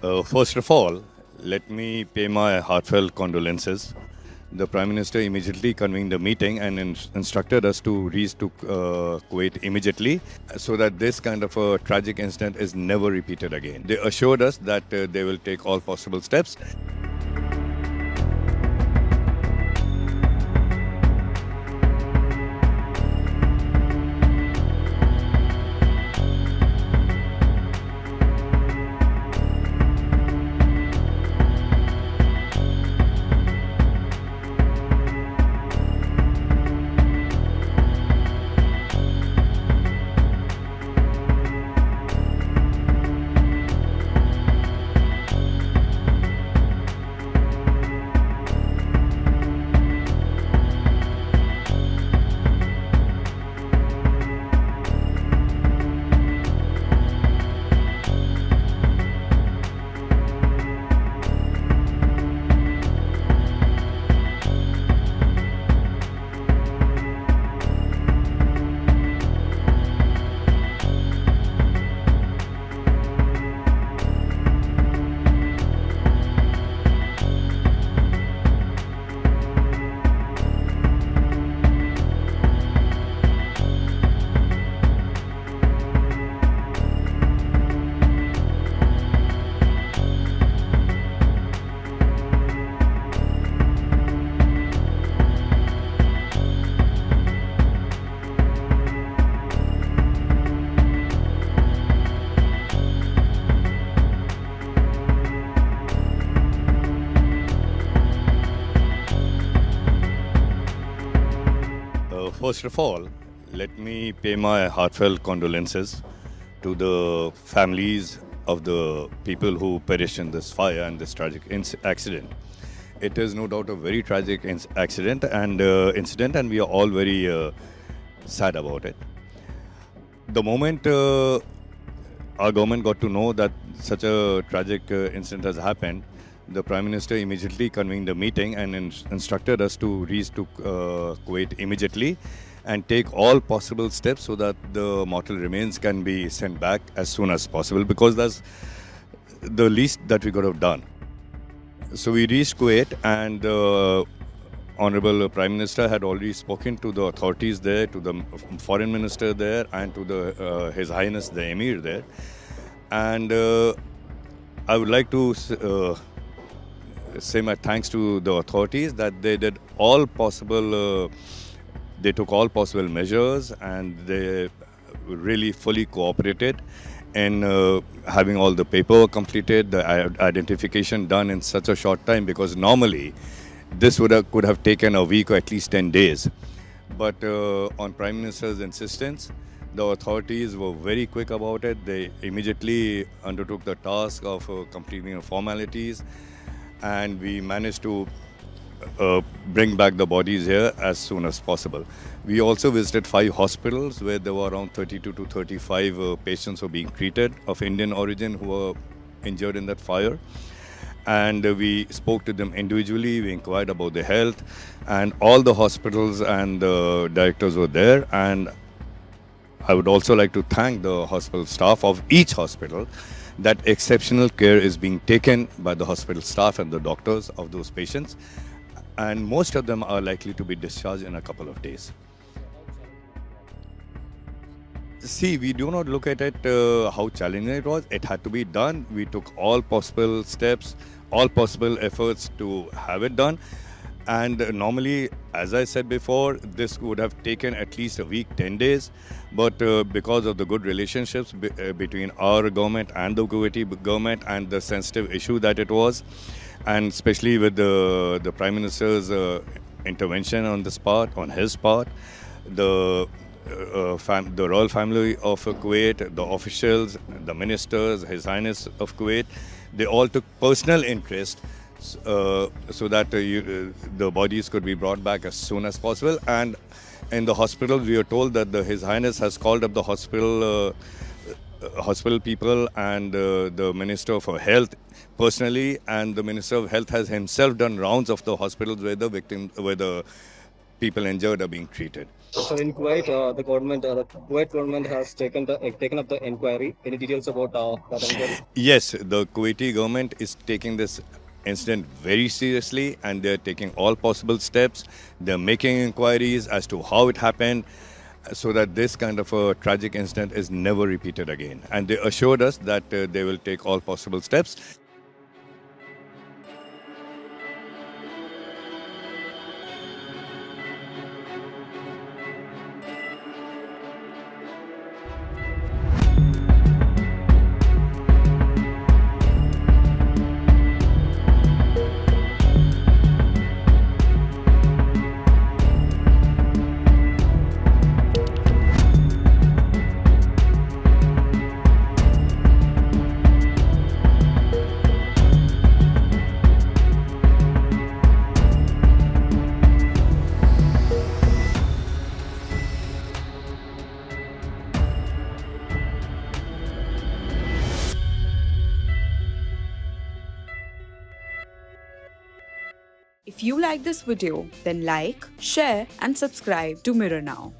First of all, let me pay my heartfelt condolences. The Prime Minister immediately convened a meeting and instructed us to reach to Kuwait immediately so that this kind of a tragic incident is never repeated again. They assured us that they will take all possible steps. First of all, let me pay my heartfelt condolences to the families of the people who perished in this fire and this tragic accident. It is no doubt a very tragic accident and incident, and we are all very sad about it. The moment our government got to know that such a tragic incident has happened, the Prime Minister immediately convened a meeting and instructed us to reach to Kuwait immediately and take all possible steps so that the mortal remains can be sent back as soon as possible, because that's the least that we could have done. So we reached Kuwait, and the Honorable Prime Minister had already spoken to the authorities there, to the Foreign Minister there, and to His Highness the Emir there. And I would like to say my thanks to the authorities that they did all possible. They took all possible measures, and they really fully cooperated in having all the paperwork completed, the identification done in such a short time, because normally this could have taken a week or at least 10 days. But on Prime Minister's insistence, the authorities were very quick about it. They immediately undertook the task of completing the formalities, and we managed to bring back the bodies here as soon as possible. We also visited 5 hospitals where there were around 32 to 35 patients who were being treated of Indian origin who were injured in that fire. And we spoke to them individually, we inquired about their health, and all the hospitals and the directors were there. And I would also like to thank the hospital staff of each hospital that exceptional care is being taken by the hospital staff and the doctors of those patients. And most of them are likely to be discharged in a couple of days. See, we do not look at it how challenging it was. It had to be done. We took all possible steps, all possible efforts to have it done. And normally, as I said before, this would have taken at least a week, 10 days. But because of the good relationships between our government and the Kuwaiti government, and the sensitive issue that it was, and especially with the Prime Minister's intervention on this part, on his part, the royal family of Kuwait, the officials, the ministers, His Highness of Kuwait, they all took personal interest so that the bodies could be brought back as soon as possible. And in the hospital, we are told that His Highness has called up the hospital people and the Minister for Health personally, and the Minister of Health has himself done rounds of the hospitals where the people injured are being treated. So in Kuwait, the Kuwait government has taken up the inquiry. Any details about that inquiry? Yes, the Kuwaiti government is taking this incident very seriously and they're taking all possible steps. They're making inquiries as to how it happened so that this kind of a tragic incident is never repeated again. And they assured us that they will take all possible steps. If you like this video, then like, share and subscribe to Mirror Now.